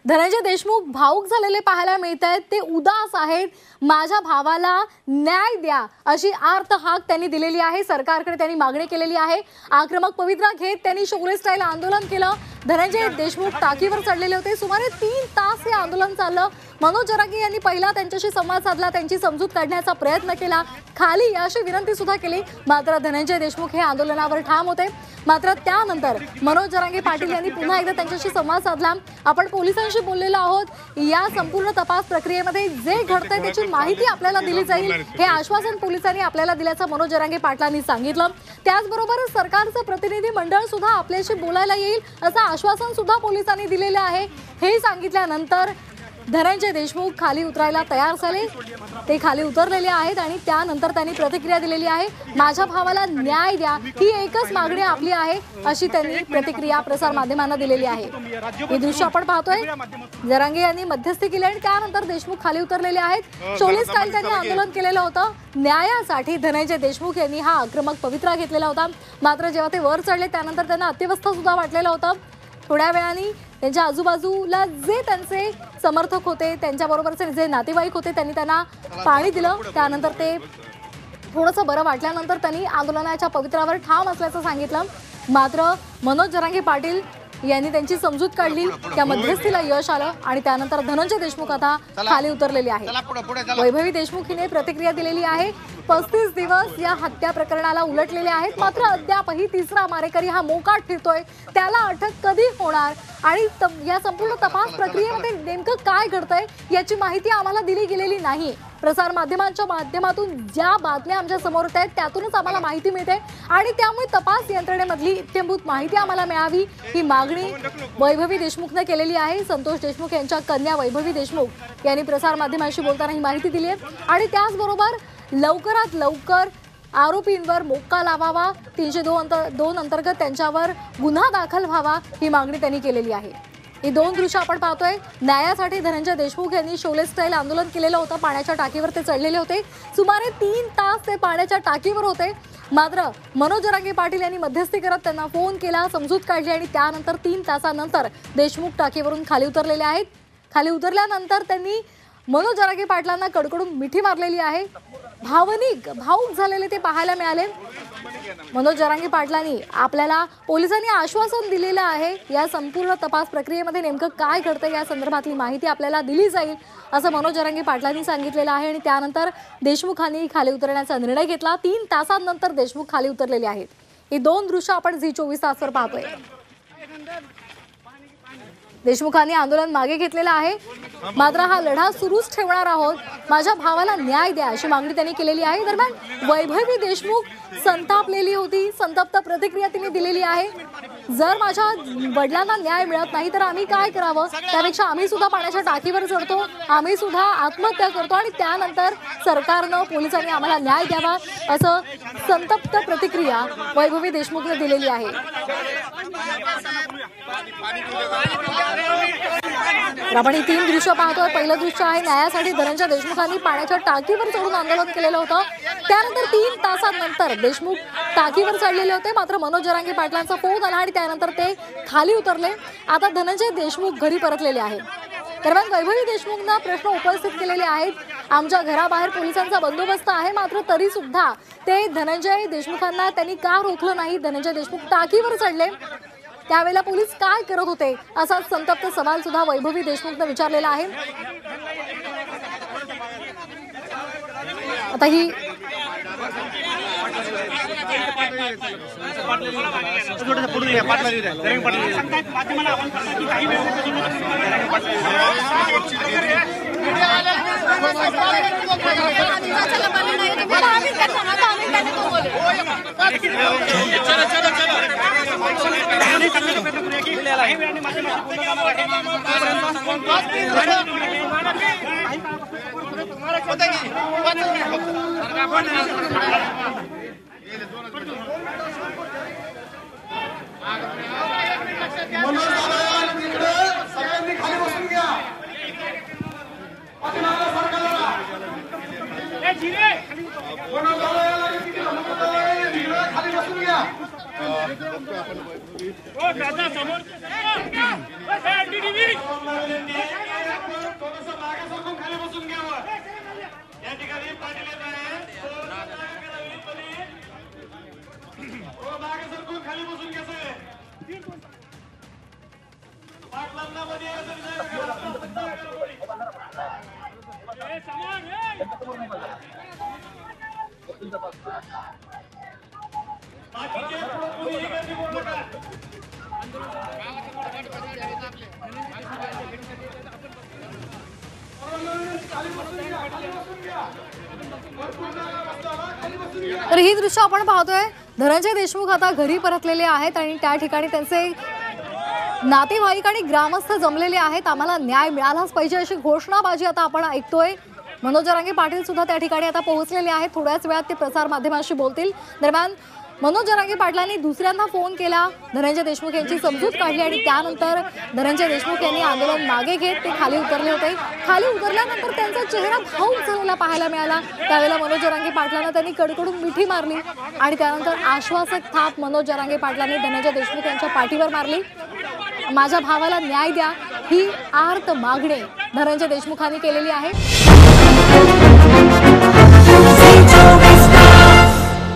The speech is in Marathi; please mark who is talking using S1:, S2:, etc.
S1: धनंजय देशमुख भावुक झालेले पाहायला मिळत आहेत। ते उदास आहेत। माझ्या भावाला न्याय द्या अशी आर्त हाक त्यांनी दिलेली आहे। सरकारकडे त्यांनी मागणी केलेली आहे। आक्रमक पवित्रा घेत त्यांनी शोले स्टाईल आंदोलन केलं। धनंजय देशमुख टाकीवर चढलेले होते। सुमारे 3 तास हे आंदोलन चाललं। मनोज जरांगे यांनी पहिला त्यांच्याशी संवाद साधला, त्यांची समजूत काढण्याचा प्रयत्न केला, खाली अशी विनंती सुद्धा केली, मात्र धनंजय देशमुख हे आंदोलनावर ठाम होते। मात्र त्यानंतर मनोज जरांगे पाटील यांनी पुन्हा एकदा त्यांच्याशी संवाद साधला। आपण पोलिसांशी बोललेलो आहोत। या संपूर्ण तपास प्रक्रियेमध्ये जे घडतंय त्याची माहिती आपल्याला दिली जाईल हे आश्वासन पोलिसांनी आपल्याला दिल्याचं मनोज जरांगे पाटलांनी सांगितलं। त्याचबरोबर सरकारचं प्रतिनिधी मंडळ सुद्धा आपल्याशी बोलायला येईल असं आश्वासन सुद्धा पोलिसांनी दिलेलं आहे। हे सांगितल्यानंतर धनंजय देशमुख खाली उतरायला तयार झाले। ते खाली उतरलेले आहेत आणि त्यानंतर त्यांनी प्रतिक्रिया दिलेली आहे। माझ्या भावाला न्याय द्या ही एकच मागणी आपली आहे अशी त्यांनी प्रतिक्रिया प्रसार माध्यमांना दिलेली आहे। हे दृश्य आपण पाहतोय। जरांगे यांनी मध्यस्थी केली आणि त्यानंतर देशमुख खाली उतरलेले आहेत। शोले स्टाईल त्यांनी आंदोलन केलेलं होतं। न्यायासाठी धनंजय देशमुख यांनी हा आक्रमक पवित्रा घेतलेला होता। मात्र जेव्हा ते वर चढले त्यानंतर त्यांना अत्यवस्था सुद्धा वाटलेलं होतं। थोड्या वेळाने त्यांच्या आजूबाजूला जे त्यांचे समर्थक होते, त्यांच्याबरोबरचे जे नातेवाईक होते, त्यांनी त्यांना पाणी दिलं। त्यानंतर ते थोडंसं बरं वाटल्यानंतर त्यांनी आंदोलनाच्या पवित्रावर ठाम असल्याचं सांगितलं। मात्र मनोज जरांगे पाटील यांनी त्यांची समजूत काढली, त्या मध्यस्थीला यश आलं आणि त्यानंतर धनंजय देशमुख आता खाली उतरलेले आहेत। वैभवी देशमुख हिने प्रतिक्रिया दिलेली आहे। 35 दिवस या हत्या प्रकरणाला उलटलेले आहेत, मात्र अद्यापही तिसरा मारेकरी हा मोकाट फिरतोय। त्याला अटक कधी होणार आणि या संपूर्ण तपास प्रक्रियेमध्ये नेमकं काय घडतंय याची माहिती आम्हाला दिली गेलेली नाही। प्रसार माध्यमांच्या माध्यमातून ज्या बातम्या आमच्या समोर येत आहेत त्यातूनच आम्हाला माहिती मिळते आणि त्यामुळे तपास यंत्रणेमधली इत्यंभूत माहिती आम्हाला मिळावी ही मागणी वैभवी देशमुखने केलेली आहे। संतोष देशमुख यांच्या कन्या वैभवी देशमुख यांनी प्रसार माध्यमांशी बोलताना ही माहिती दिली आहे आणि त्याचबरोबर लवकरात लवकर आरोपींवर मोक्का लावावा, 302 अंतर्गत त्यांच्यावर गुन्हा दाखल व्हावा ही मागणी त्यांनी केलेली आहे। ही दोन दृश्य आपण पाहतोय। न्यायासाठी धनंजय देशमुख यांनी शोले स्टाईल आंदोलन केलेलं होतं। पाण्याच्या टाकीवर ते चढलेले होते। सुमारे 3 तास ते पाण्याच्या टाकीवर होते। मात्र मनोज जरांगे पाटील यांनी मध्यस्थी करत त्यांना फोन केला, समजूत काढली आणि त्यानंतर 3 तासानंतर देशमुख टाकीवरून खाली उतरलेले आहेत। खाली उतरल्यानंतर त्यांनी मनोज जरांगे पाटलांना कडकडून मिठी मारलेली आहे। भावुक झालेले ते पाहायला मिळाले। मनोज जरांगे पाटलांनी आपल्याला पोलिसांनी आश्वासन दिलेलं आहे, या संपूर्ण तपास प्रक्रियेमध्ये नेमकं काय घडतंय या संदर्भातली माहिती आपल्याला दिली जाईल असं मनोज जरांगे पाटलांनी सांगितलेलं आहे आणि त्यानंतर देशमुखांनी खाली उतरण्याचा निर्णय घेतला। 3 तासांनंतर देशमुख खाली उतरलेले आहेत। ही दोन दृश्य आपण झी24 तासवर पाहतोय। देशमुखांनी आंदोलन मागे घेतलेलं आहे, मात्र हा लढा सुरूच ठेवणार आहोत। माझ्या भावाला न्याय द्या अशी मागणी त्यांनी केलेली आहे। दरम्यान वैभवी देशमुख संतापलेली होती, संतप्त प्रतिक्रिया तिने दिलेली आहे। जर माझ्या वडिलांना न्याय मिळत नाही तर आम्ही काय करावं, त्यापेक्षा आम्ही सुद्धा पाण्याच्या टाकीवर चढतो, आम्ही सुद्धा आत्महत्या करतो आणि त्यानंतर सरकारनं पोलिसांनी आम्हाला न्याय द्यावा असं संतप्त प्रतिक्रिया वैभवी देशमुखने दिलेली आहे। आपण ही 3 दृश्य पाहतोय। पहिलं दृश्य आहे न्यायासाठी धनंजय देशमुखांनी पाण्याच्या टाकीवर चढून आंदोलन केलेलं होतं। त्यानंतर 3 तासांनंतर देशमुख टाकीवर चढलेले होते, मात्र मनोज जरांगे पाटलांचा फोन आला आणि त्यानंतर ते खाली उतरले। आता धनंजय देशमुख घरी परतलेले आहेत। दरम्यान वैभवी देशमुखना प्रश्न उपस्थित केलेले आहेत। आमच्या घराबाहेर पोलिसांचा बंदोबस्त आहे, मात्र तरी सुद्धा ते धनंजय देशमुखांना त्यांनी का रोखलं नाही? धनंजय देशमुख टाकीवर चढले त्यावेळेला पोलीस काय करत होते असा संतप्त सवाल सुद्धा वैभवी देशमुखने विचारलेला आहे। आता ही
S2: समोर
S1: तर ही दृश्य आपण पाहतोय. धनंजय देशमुख आता घरी परतलेले आहेत आणि त्या ठिकाणी त्यांचे नातेवाईक आणि ग्रामस्थ जमलेले आहेत. आम्हाला न्याय मिळालाच पाहिजे अशी घोषणाबाजी आता आपण ऐकतोय. मनोज जरांगे पाटील सुद्धा त्या ठिकाणी आता पोहोचलेले आहेत. थोड्याच वेळात ते प्रसार माध्यमांशी बोलतील. दरम्यान मनोज जरांगे पाटलांनी दुसऱ्यांदा फोन केला, धनंजय देशमुख यांची समजूत काढली आणि त्यानंतर धनंजय देशमुख यांनी आंदोलन मागे घेत ते खाली उतरले होते. खाली उतरल्यानंतर त्यांचा चेहरा भाऊक झालेला पाहायला मिळाला. त्यावेळेला मनोज जरांगे पाटलांना त्यांनी कडकडून मिठी मारली आणि त्यानंतर आश्वासक थाप मनोज जरांगे पाटलांनी धनंजय देशमुख यांच्या पाठीवर मारली. माझ्या भावाला न्याय द्या ही आर्त मागणी धनंजय देशमुखांनी केलेली आहे.